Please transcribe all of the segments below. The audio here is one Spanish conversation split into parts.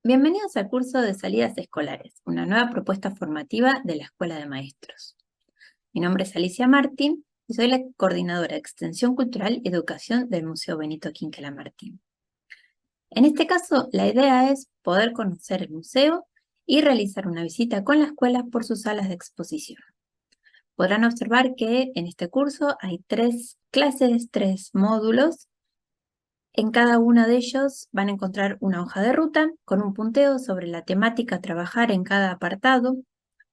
Bienvenidos al curso de Salidas Escolares, una nueva propuesta formativa de la Escuela de Maestros. Mi nombre es Alicia Martín y soy la coordinadora de Extensión Cultural y Educación del Museo Benito Quinquela Martín. En este caso, la idea es poder conocer el museo y realizar una visita con la escuela por sus salas de exposición. Podrán observar que en este curso hay 3 clases, 3 módulos. En cada uno de ellos van a encontrar una hoja de ruta con un punteo sobre la temática a trabajar en cada apartado,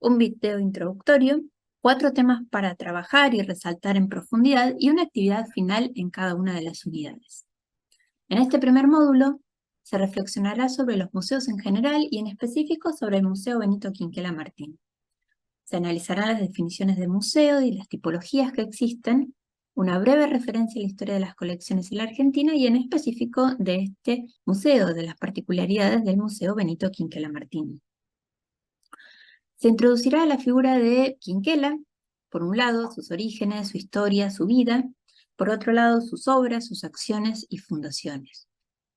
un video introductorio, 4 temas para trabajar y resaltar en profundidad y una actividad final en cada una de las unidades. En este primer módulo se reflexionará sobre los museos en general y en específico sobre el Museo Benito Quinquela Martín. Se analizarán las definiciones de museo y las tipologías que existen, una breve referencia a la historia de las colecciones en la Argentina y en específico de este museo, de las particularidades del Museo Benito Quinquela Martín. Se introducirá la figura de Quinquela, por un lado sus orígenes, su historia, su vida, por otro lado sus obras, sus acciones y fundaciones.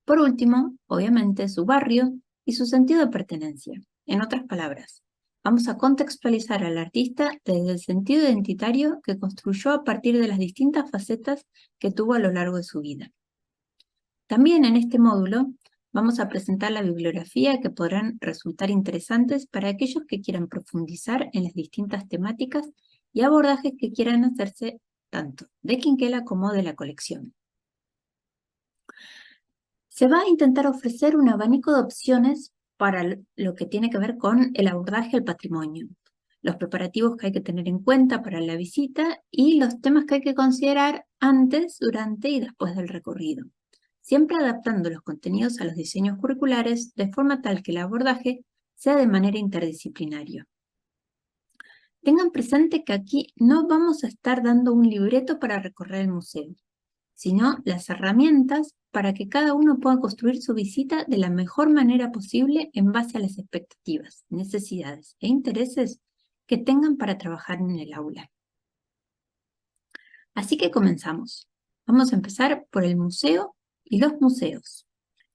Por último, obviamente, su barrio y su sentido de pertenencia. En otras palabras, vamos a contextualizar al artista desde el sentido identitario que construyó a partir de las distintas facetas que tuvo a lo largo de su vida. También en este módulo vamos a presentar la bibliografía que podrán resultar interesantes para aquellos que quieran profundizar en las distintas temáticas y abordajes que quieran hacerse tanto de Quinquela como de la colección. Se va a intentar ofrecer un abanico de opciones para lo que tiene que ver con el abordaje al patrimonio, los preparativos que hay que tener en cuenta para la visita y los temas que hay que considerar antes, durante y después del recorrido, siempre adaptando los contenidos a los diseños curriculares de forma tal que el abordaje sea de manera interdisciplinaria. Tengan presente que aquí no vamos a estar dando un libreto para recorrer el museo, sino las herramientas para que cada uno pueda construir su visita de la mejor manera posible en base a las expectativas, necesidades e intereses que tengan para trabajar en el aula. Así que comenzamos. Vamos a empezar por el museo y los museos.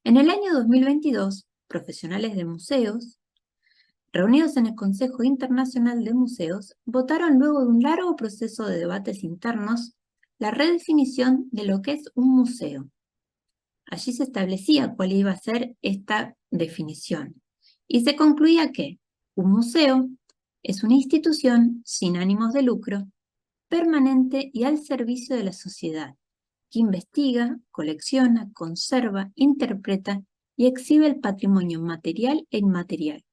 En el año 2022, profesionales de museos, reunidos en el Consejo Internacional de Museos, votaron luego de un largo proceso de debates internos la redefinición de lo que es un museo. Allí se establecía cuál iba a ser esta definición y se concluía que un museo es una institución sin ánimos de lucro, permanente y al servicio de la sociedad, que investiga, colecciona, conserva, interpreta y exhibe el patrimonio material e inmaterial.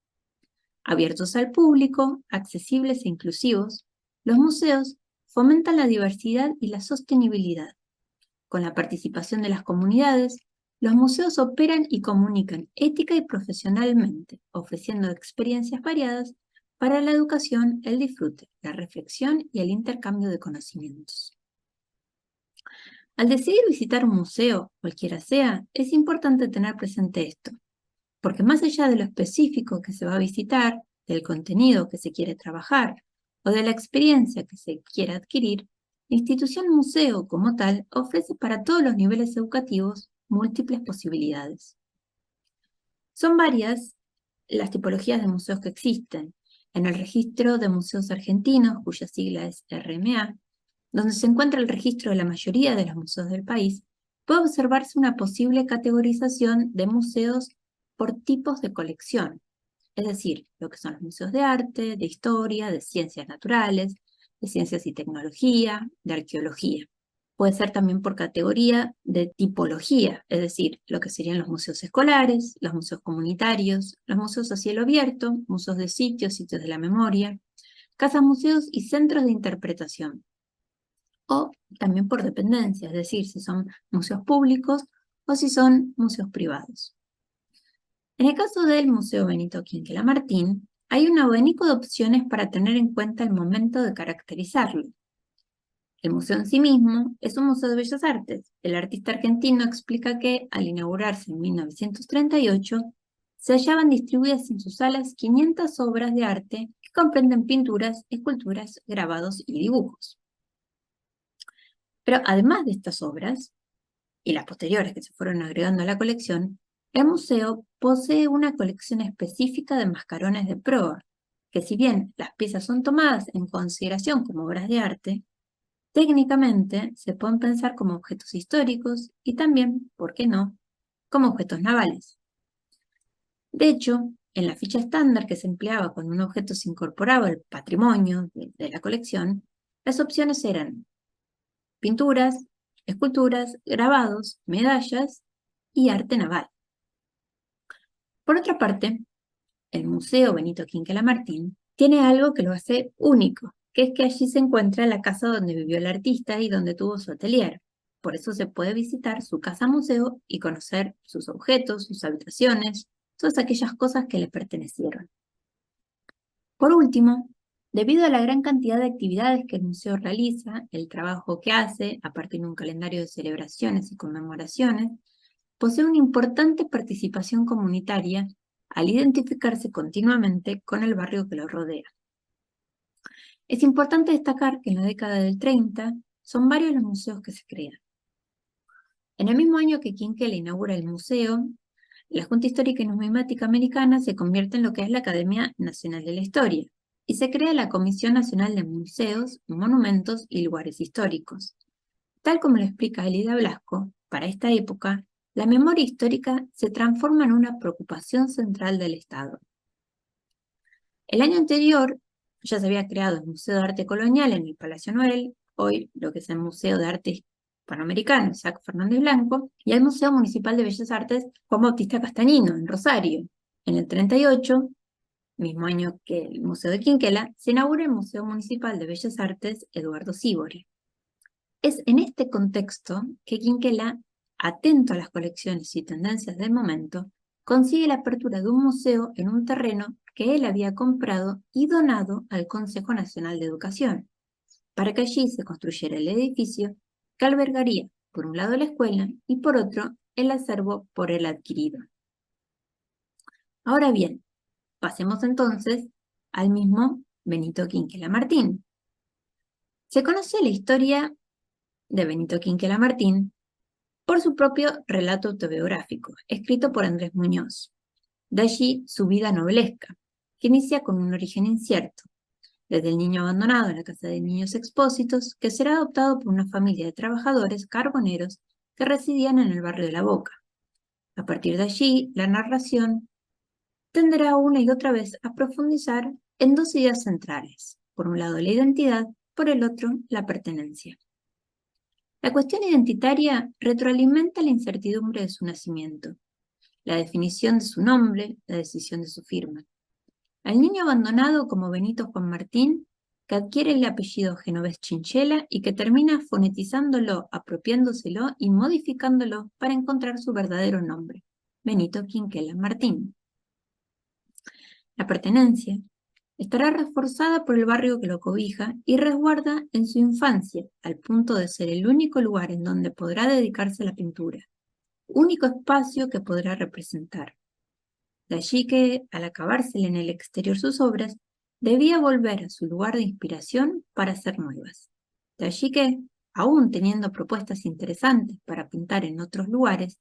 Abiertos al público, accesibles e inclusivos, los museos fomentan la diversidad y la sostenibilidad. Con la participación de las comunidades, los museos operan y comunican ética y profesionalmente, ofreciendo experiencias variadas para la educación, el disfrute, la reflexión y el intercambio de conocimientos. Al decidir visitar un museo, cualquiera sea, es importante tener presente esto, porque más allá de lo específico que se va a visitar, del contenido que se quiere trabajar o de la experiencia que se quiere adquirir, la institución museo como tal ofrece para todos los niveles educativos múltiples posibilidades. Son varias las tipologías de museos que existen. En el registro de museos argentinos, cuya sigla es RMA, donde se encuentra el registro de la mayoría de los museos del país, puede observarse una posible categorización de museos por tipos de colección, es decir, lo que son los museos de arte, de historia, de ciencias naturales, de ciencias y tecnología, de arqueología. Puede ser también por categoría de tipología, es decir, lo que serían los museos escolares, los museos comunitarios, los museos a cielo abierto, museos de sitios, sitios de la memoria, casas museos y centros de interpretación. O también por dependencia, es decir, si son museos públicos o si son museos privados. En el caso del Museo Benito Quinquela Martín, hay un abanico de opciones para tener en cuenta el momento de caracterizarlo. El museo en sí mismo es un museo de bellas artes. El artista argentino explica que, al inaugurarse en 1938, se hallaban distribuidas en sus salas 500 obras de arte que comprenden pinturas, esculturas, grabados y dibujos. Pero además de estas obras, y las posteriores que se fueron agregando a la colección, El museo posee una colección específica de mascarones de proa, que si bien las piezas son tomadas en consideración como obras de arte, técnicamente se pueden pensar como objetos históricos y también, ¿por qué no?, como objetos navales. De hecho, en la ficha estándar que se empleaba cuando un objeto se incorporaba al patrimonio de la colección, las opciones eran pinturas, esculturas, grabados, medallas y arte naval. Por otra parte, el Museo Benito Quinquela Martín tiene algo que lo hace único, que es que allí se encuentra la casa donde vivió el artista y donde tuvo su atelier. Por eso se puede visitar su casa museo y conocer sus objetos, sus habitaciones, todas aquellas cosas que le pertenecieron. Por último, debido a la gran cantidad de actividades que el museo realiza, el trabajo que hace, aparte de un calendario de celebraciones y conmemoraciones, posee una importante participación comunitaria al identificarse continuamente con el barrio que lo rodea. Es importante destacar que en la década del 30 son varios los museos que se crean. En el mismo año que Quinquela inaugura el museo, la Junta Histórica y Numismática Americana se convierte en lo que es la Academia Nacional de la Historia y se crea la Comisión Nacional de Museos, Monumentos y Lugares Históricos. Tal como lo explica Elida Blasco, para esta época, la memoria histórica se transforma en una preocupación central del Estado. El año anterior ya se había creado el Museo de Arte Colonial en el Palacio Noel, hoy lo que es el Museo de Arte Hispanoamericano Isaac Fernández Blanco, y el Museo Municipal de Bellas Artes Juan Bautista Castañino, en Rosario. En el 38, mismo año que el Museo de Quinquela, se inaugura el Museo Municipal de Bellas Artes Eduardo Sívori. Es en este contexto que Quinquela, atento a las colecciones y tendencias del momento, consigue la apertura de un museo en un terreno que él había comprado y donado al Consejo Nacional de Educación, para que allí se construyera el edificio que albergaría, por un lado, la escuela y por otro, el acervo por él adquirido. Ahora bien, pasemos entonces al mismo Benito Quinquela Martín. Se conoce la historia de Benito Quinquela Martín por su propio relato autobiográfico, escrito por Andrés Muñoz. De allí su vida novelesca, que inicia con un origen incierto, desde el niño abandonado en la casa de niños expósitos, que será adoptado por una familia de trabajadores carboneros que residían en el barrio de La Boca. A partir de allí, la narración tenderá una y otra vez a profundizar en dos ideas centrales. Por un lado, la identidad, por el otro, la pertenencia. La cuestión identitaria retroalimenta la incertidumbre de su nacimiento, la definición de su nombre, la decisión de su firma. Al niño abandonado como Benito Juan Martín, que adquiere el apellido Genovés Chinchela y que termina fonetizándolo, apropiándoselo y modificándolo para encontrar su verdadero nombre, Benito Quinquela Martín. La pertenencia estará reforzada por el barrio que lo cobija y resguarda en su infancia, al punto de ser el único lugar en donde podrá dedicarse a la pintura, único espacio que podrá representar. De allí que, al acabársele en el exterior sus obras, debía volver a su lugar de inspiración para hacer nuevas. De allí que, aún teniendo propuestas interesantes para pintar en otros lugares,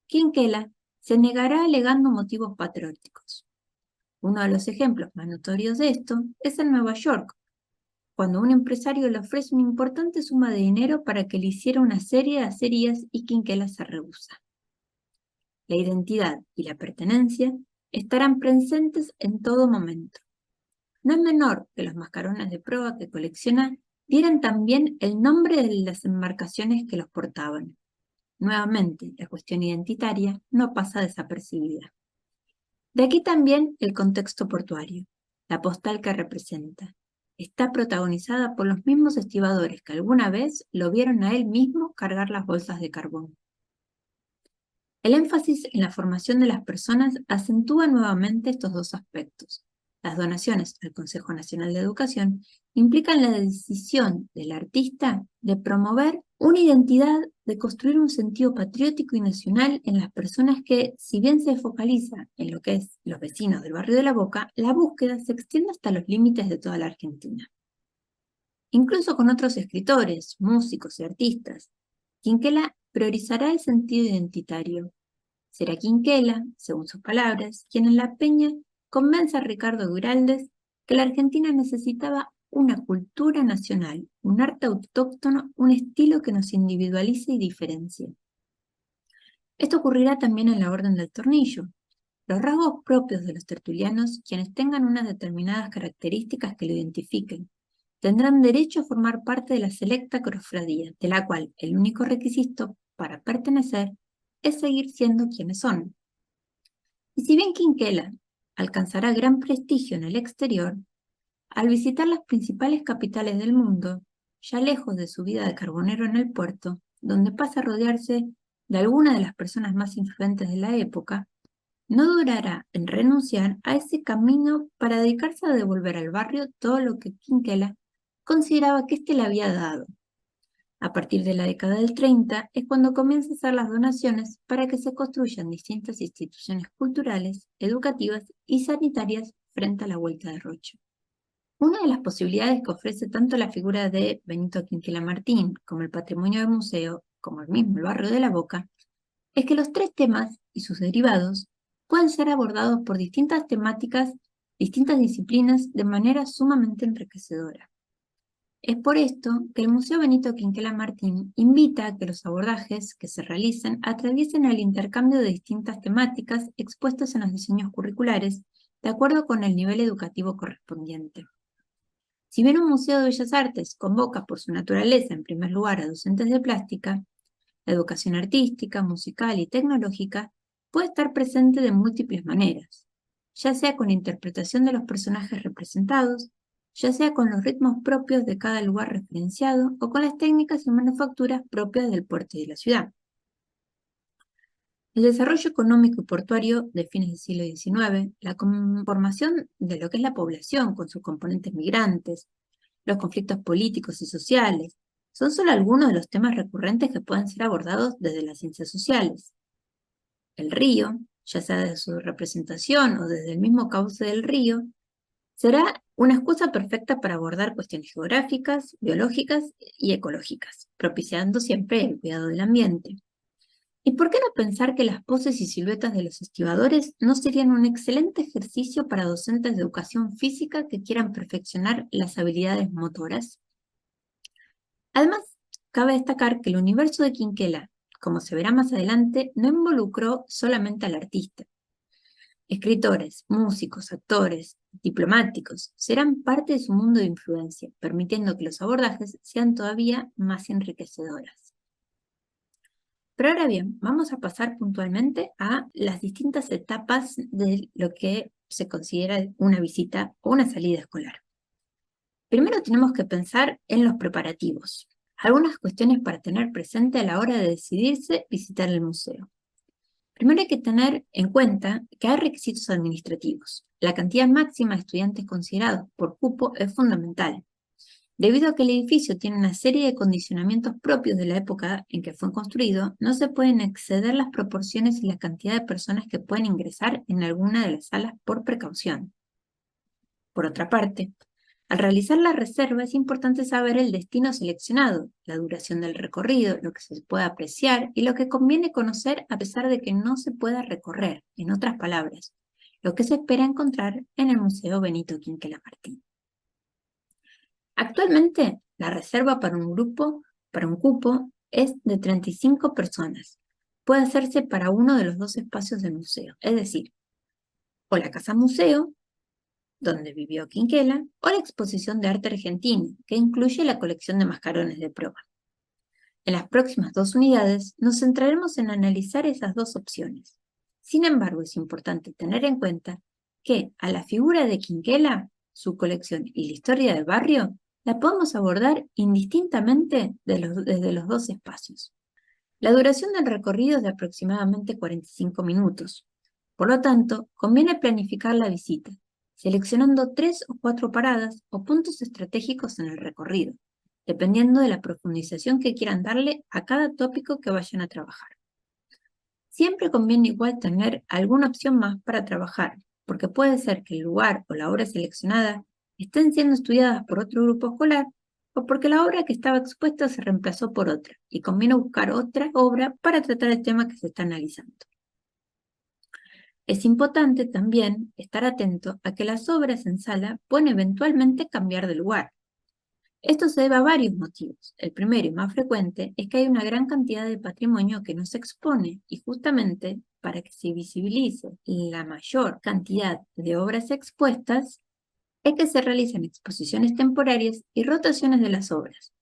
Quinquela se negará alegando motivos patrióticos. Uno de los ejemplos más notorios de esto es en Nueva York, cuando un empresario le ofrece una importante suma de dinero para que le hiciera una serie de acerías y Quinquela se rehúsa. La identidad y la pertenencia estarán presentes en todo momento. No es menor que los mascarones de proa que colecciona dieran también el nombre de las embarcaciones que los portaban. Nuevamente, la cuestión identitaria no pasa desapercibida. De aquí también el contexto portuario, la postal que representa. Está protagonizada por los mismos estibadores que alguna vez lo vieron a él mismo cargar las bolsas de carbón. El énfasis en la formación de las personas acentúa nuevamente estos dos aspectos. Las donaciones al Consejo Nacional de Educación implican la decisión del artista de promover una identidad, de construir un sentido patriótico y nacional en las personas que, si bien se focaliza en lo que es los vecinos del barrio de La Boca, la búsqueda se extiende hasta los límites de toda la Argentina. Incluso con otros escritores, músicos y artistas, Quinquela priorizará el sentido identitario. Será Quinquela, según sus palabras, quien en La Peña convence a Ricardo Duraldes que la Argentina necesitaba una cultura nacional, un arte autóctono, un estilo que nos individualice y diferencie. Esto ocurrirá también en la Orden del Tornillo. Los rasgos propios de los tertulianos, quienes tengan unas determinadas características que lo identifiquen, tendrán derecho a formar parte de la selecta cofradía, de la cual el único requisito para pertenecer es seguir siendo quienes son. Y si bien Quinquela alcanzará gran prestigio en el exterior, al visitar las principales capitales del mundo, ya lejos de su vida de carbonero en el puerto, donde pasa a rodearse de algunas de las personas más influentes de la época, no durará en renunciar a ese camino para dedicarse a devolver al barrio todo lo que Quinquela consideraba que éste le había dado. A partir de la década del 30 es cuando comienza a hacer las donaciones para que se construyan distintas instituciones culturales, educativas y sanitarias frente a la Vuelta de Rocha. Una de las posibilidades que ofrece tanto la figura de Benito Quinquela Martín como el patrimonio del museo, como el mismo el barrio de La Boca, es que los tres temas y sus derivados pueden ser abordados por distintas temáticas, distintas disciplinas de manera sumamente enriquecedora. Es por esto que el Museo Benito Quinquela Martín invita a que los abordajes que se realicen atraviesen el intercambio de distintas temáticas expuestas en los diseños curriculares de acuerdo con el nivel educativo correspondiente. Si bien un museo de bellas artes convoca por su naturaleza en primer lugar a docentes de plástica, la educación artística, musical y tecnológica puede estar presente de múltiples maneras, ya sea con la interpretación de los personajes representados, ya sea con los ritmos propios de cada lugar referenciado o con las técnicas y manufacturas propias del puerto y de la ciudad. El desarrollo económico y portuario de fines del siglo XIX, la conformación de lo que es la población con sus componentes migrantes, los conflictos políticos y sociales, son solo algunos de los temas recurrentes que pueden ser abordados desde las ciencias sociales. El río, ya sea desde su representación o desde el mismo cauce del río, será una excusa perfecta para abordar cuestiones geográficas, biológicas y ecológicas, propiciando siempre el cuidado del ambiente. ¿Y por qué no pensar que las poses y siluetas de los estibadores no serían un excelente ejercicio para docentes de educación física que quieran perfeccionar las habilidades motoras? Además, cabe destacar que el universo de Quinquela, como se verá más adelante, no involucró solamente al artista. Escritores, músicos, actores, diplomáticos serán parte de su mundo de influencia, permitiendo que los abordajes sean todavía más enriquecedores. Pero ahora bien, vamos a pasar puntualmente a las distintas etapas de lo que se considera una visita o una salida escolar. Primero tenemos que pensar en los preparativos. Algunas cuestiones para tener presente a la hora de decidirse visitar el museo. Primero hay que tener en cuenta que hay requisitos administrativos. La cantidad máxima de estudiantes considerados por cupo es fundamental. Debido a que el edificio tiene una serie de condicionamientos propios de la época en que fue construido, no se pueden exceder las proporciones y la cantidad de personas que pueden ingresar en alguna de las salas por precaución. Por otra parte, al realizar la reserva es importante saber el destino seleccionado, la duración del recorrido, lo que se puede apreciar y lo que conviene conocer a pesar de que no se pueda recorrer, en otras palabras, lo que se espera encontrar en el Museo Benito Quinquela Martín. Actualmente, la reserva para un cupo, es de 35 personas. Puede hacerse para uno de los dos espacios del museo, es decir, o la casa museo, donde vivió Quinquela, o la exposición de arte argentino, que incluye la colección de mascarones de prueba. En las próximas dos unidades nos centraremos en analizar esas dos opciones. Sin embargo, es importante tener en cuenta que a la figura de Quinquela, su colección y la historia del barrio, la podemos abordar indistintamente desde los dos espacios. La duración del recorrido es de aproximadamente 45 minutos. Por lo tanto, conviene planificar la visita, seleccionando 3 o 4 paradas o puntos estratégicos en el recorrido, dependiendo de la profundización que quieran darle a cada tópico que vayan a trabajar. Siempre conviene igual tener alguna opción más para trabajar, porque puede ser que el lugar o la obra seleccionada estén siendo estudiadas por otro grupo escolar o porque la obra que estaba expuesta se reemplazó por otra y conviene buscar otra obra para tratar el tema que se está analizando. Es importante también estar atento a que las obras en sala pueden eventualmente cambiar de lugar. Esto se debe a varios motivos. El primero y más frecuente es que hay una gran cantidad de patrimonio que no se expone y justamente para que se visibilice la mayor cantidad de obras expuestas es que se realizan exposiciones temporarias y rotaciones de las obras.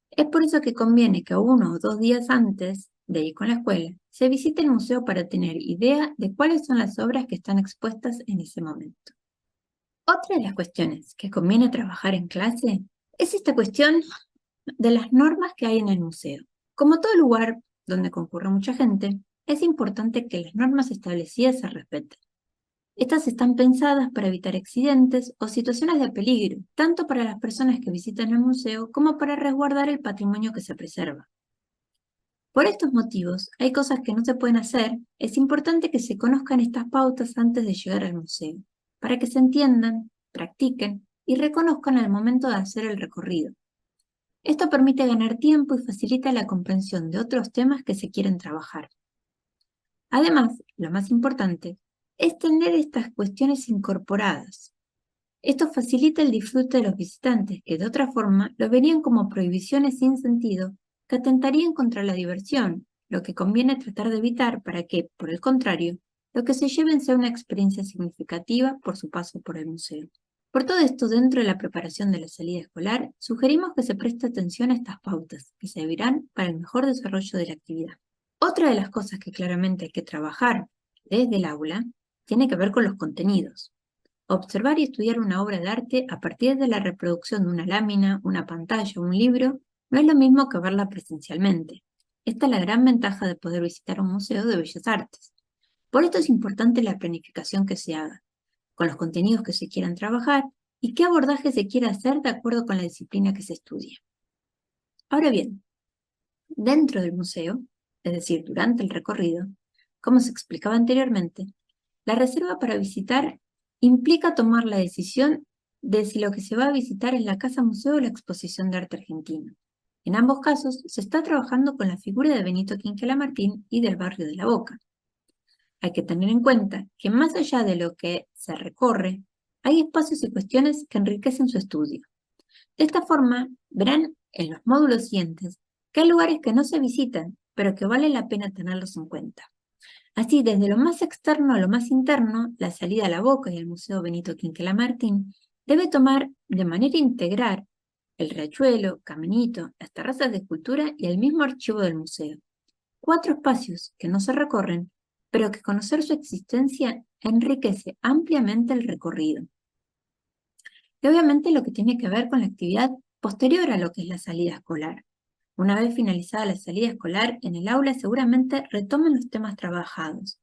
Es por eso que conviene que 1 o 2 días antes de ir con la escuela se visite el museo para tener idea de cuáles son las obras que están expuestas en ese momento. Otra de las cuestiones que conviene trabajar en clase es esta cuestión de las normas que hay en el museo. Como todo lugar donde concurre mucha gente, es importante que las normas establecidas se respeten. Estas están pensadas para evitar accidentes o situaciones de peligro, tanto para las personas que visitan el museo como para resguardar el patrimonio que se preserva. Por estos motivos, hay cosas que no se pueden hacer. Es importante que se conozcan estas pautas antes de llegar al museo, para que se entiendan, practiquen y reconozcan al momento de hacer el recorrido. Esto permite ganar tiempo y facilita la comprensión de otros temas que se quieren trabajar. Además, lo más importante es tener estas cuestiones incorporadas. Esto facilita el disfrute de los visitantes, que de otra forma lo verían como prohibiciones sin sentido que atentarían contra la diversión, lo que conviene tratar de evitar para que, por el contrario, lo que se lleven sea una experiencia significativa por su paso por el museo. Por todo esto, dentro de la preparación de la salida escolar, sugerimos que se preste atención a estas pautas, que servirán para el mejor desarrollo de la actividad. Otra de las cosas que claramente hay que trabajar desde el aula tiene que ver con los contenidos. Observar y estudiar una obra de arte a partir de la reproducción de una lámina, una pantalla o un libro no es lo mismo que verla presencialmente. Esta es la gran ventaja de poder visitar un museo de bellas artes. Por esto es importante la planificación que se haga, con los contenidos que se quieran trabajar y qué abordaje se quiera hacer de acuerdo con la disciplina que se estudia. Ahora bien, dentro del museo, es decir, durante el recorrido, como se explicaba anteriormente, la reserva para visitar implica tomar la decisión de si lo que se va a visitar es la Casa Museo o la Exposición de Arte Argentino. En ambos casos, se está trabajando con la figura de Benito Quinquela Martín y del barrio de La Boca. Hay que tener en cuenta que más allá de lo que se recorre, hay espacios y cuestiones que enriquecen su estudio. De esta forma, verán en los módulos siguientes que hay lugares que no se visitan, pero que vale la pena tenerlos en cuenta. Así, desde lo más externo a lo más interno, la salida a La Boca y al Museo Benito Quinquela Martín debe tomar de manera integral el riachuelo, caminito, las terrazas de escultura y el mismo archivo del museo. 4 espacios que no se recorren, pero que conocer su existencia enriquece ampliamente el recorrido. Y obviamente lo que tiene que ver con la actividad posterior a lo que es la salida escolar. Una vez finalizada la salida escolar, en el aula seguramente retomen los temas trabajados.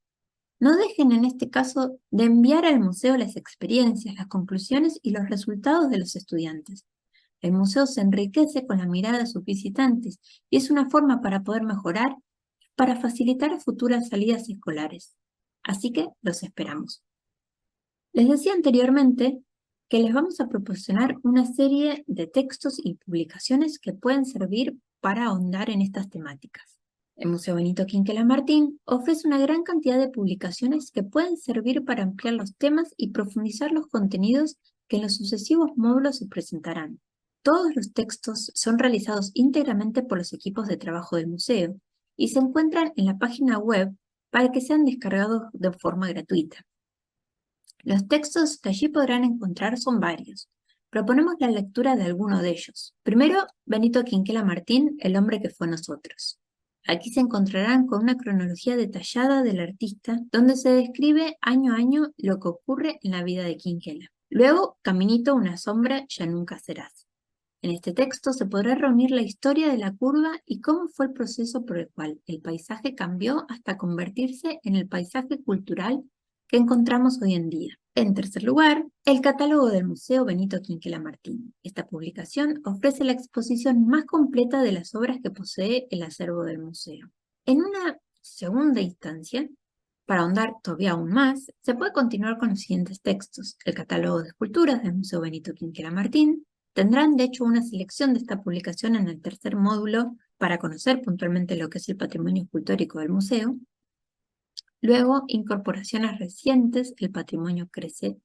No dejen en este caso de enviar al museo las experiencias, las conclusiones y los resultados de los estudiantes. El museo se enriquece con la mirada de sus visitantes y es una forma para poder mejorar y para facilitar futuras salidas escolares. Así que los esperamos. Les decía anteriormente que les vamos a proporcionar una serie de textos y publicaciones que pueden servir para ahondar en estas temáticas. El Museo Benito Quinquela Martín ofrece una gran cantidad de publicaciones que pueden servir para ampliar los temas y profundizar los contenidos que en los sucesivos módulos se presentarán. Todos los textos son realizados íntegramente por los equipos de trabajo del museo y se encuentran en la página web para que sean descargados de forma gratuita. Los textos que allí podrán encontrar son varios. Proponemos la lectura de alguno de ellos. Primero, Benito Quinquela Martín, El hombre que fue nosotros. Aquí se encontrarán con una cronología detallada del artista, donde se describe año a año lo que ocurre en la vida de Quinquela. Luego, Caminito, una sombra, ya nunca serás. En este texto se podrá reunir la historia de la curva y cómo fue el proceso por el cual el paisaje cambió hasta convertirse en el paisaje cultural que encontramos hoy en día. En tercer lugar, el catálogo del Museo Benito Quinquela Martín. Esta publicación ofrece la exposición más completa de las obras que posee el acervo del museo. En una segunda instancia, para ahondar todavía aún más, se puede continuar con los siguientes textos. El catálogo de esculturas del Museo Benito Quinquela Martín. Tendrán, de hecho, una selección de esta publicación en el tercer módulo para conocer puntualmente lo que es el patrimonio escultórico del museo. Luego, incorporaciones recientes, el patrimonio crece.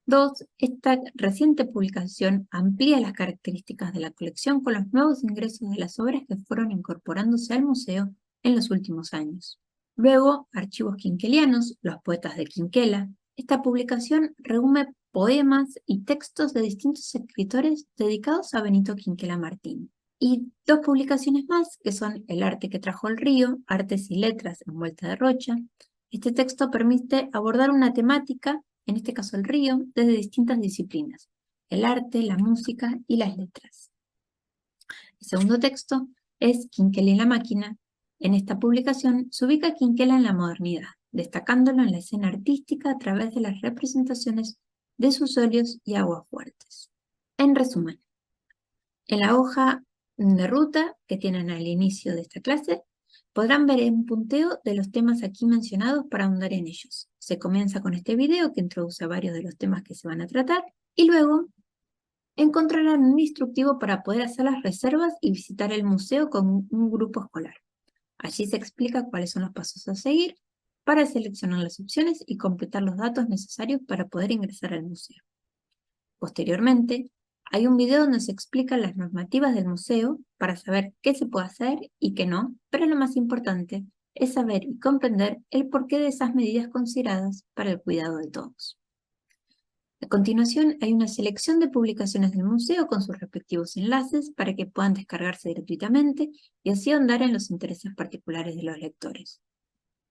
2. Esta reciente publicación amplía las características de la colección con los nuevos ingresos de las obras que fueron incorporándose al museo en los últimos años. Luego, Archivos Quinquelianos, los poetas de Quinquela. Esta publicación reúne poemas y textos de distintos escritores dedicados a Benito Quinquela Martín. Y 2 publicaciones más, que son El arte que trajo el río, Artes y letras en Vuelta de Rocha. Este texto permite abordar una temática, en este caso el río, desde distintas disciplinas: el arte, la música y las letras. El segundo texto es Quinquela y la máquina. En esta publicación se ubica a Quinquela en la modernidad, destacándolo en la escena artística a través de las representaciones de sus óleos y aguafuertes. En resumen, en la hoja de ruta que tienen al inicio de esta clase, podrán ver un punteo de los temas aquí mencionados para ahondar en ellos. Se comienza con este video que introduce varios de los temas que se van a tratar y luego encontrarán un instructivo para poder hacer las reservas y visitar el museo con un grupo escolar. Allí se explica cuáles son los pasos a seguir para seleccionar las opciones y completar los datos necesarios para poder ingresar al museo. Posteriormente, hay un video donde se explican las normativas del museo para saber qué se puede hacer y qué no, pero lo más importante es saber y comprender el porqué de esas medidas consideradas para el cuidado de todos. A continuación, hay una selección de publicaciones del museo con sus respectivos enlaces para que puedan descargarse gratuitamente y así ahondar en los intereses particulares de los lectores.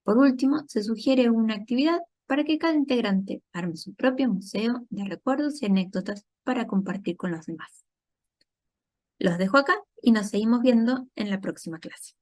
Por último, se sugiere una actividad para que cada integrante arme su propio museo de recuerdos y anécdotas para compartir con los demás. Los dejo acá y nos seguimos viendo en la próxima clase.